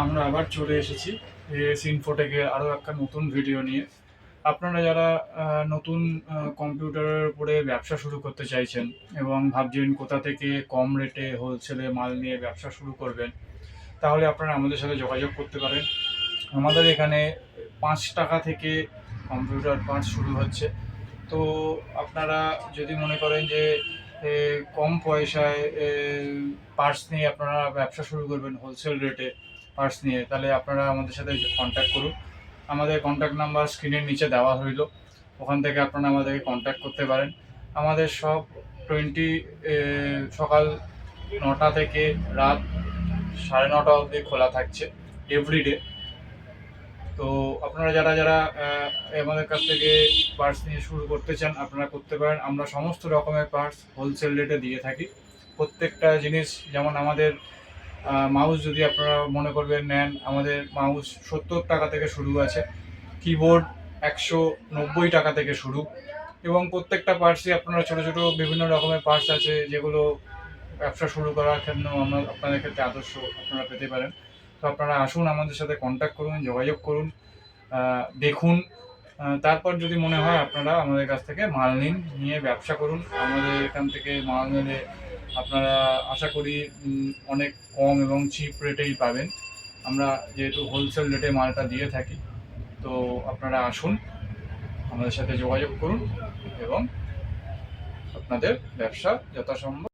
আমরা আবার চলে এসেছি এএস ইনফোটেকের আরও একটা নতুন ভিডিও নিয়ে। আপনারা যারা নতুন কম্পিউটারের উপরে ব্যবসা শুরু করতে চাইছেন এবং ভাবছেন কোথা থেকে কম রেটে হোলসেলে মাল নিয়ে ব্যবসা শুরু করবেন, তাহলে আপনারা আমাদের সাথে যোগাযোগ করতে পারেন। আমাদের এখানে 5 টাকা থেকে কম্পিউটার পার্টস শুরু হচ্ছে। তো আপনারা যদি মনে করেন যে কম পয়সায় পার্টস নিয়ে আপনারা ব্যবসা শুরু করবেন হোলসেল রেটে পার্টস নিয়ে, তাহলে আপনারা আমাদের সাথে কন্ট্যাক্ট করুন। আমাদের কন্ট্যাক্ট নাম্বার স্ক্রিনের নিচে দেওয়া হইল, ওখান থেকে আপনারা আমাদেরকে কন্ট্যাক্ট করতে পারেন। আমাদের সব সকাল 9টা থেকে রাত 9:30 অবধি খোলা থাকছে এভরিডে। তো আপনারা যারা যারা আমাদের কাছ থেকে পার্টস নিয়ে শুরু করতে চান, আপনারা করতে পারেন। আমরা সমস্ত রকমের পার্টস হোলসেল রেটে দিয়ে থাকি। প্রত্যেকটা জিনিস, যেমন আমাদের মাউস যদি আপনারা মনে করবেন নেন, আমাদের মাউস 70 টাকা থেকে শুরু আছে, কিবোর্ড 190 টাকা থেকে শুরু, এবং প্রত্যেকটা পার্টসই আপনারা ছোটো ছোটো বিভিন্ন রকমের পার্টস আছে যেগুলো ব্যবসা শুরু করার জন্য আমরা আপনাদের ক্ষেত্রে আদর্শ আপনারা পেতে পারেন। তো আপনারা আসুন, আমাদের সাথে কন্ট্যাক্ট করুন, যোগাযোগ করুন, দেখুন। তারপর যদি মনে হয় আপনারা আমাদের কাছ থেকে মাল নিন, নিয়ে ব্যবসা করুন। আমাদের এখান থেকে মাল নিলে আপনারা আশা করি অনেক কম এবং চিপ রেটেই পাবেন। আমরা যেহেতু হোলসেল রেটে মালটা দিয়ে থাকি, তো আপনারা আসুন, আমাদের সাথে যোগাযোগ করুন এবং আপনাদের ব্যবসা যথাসম্ভব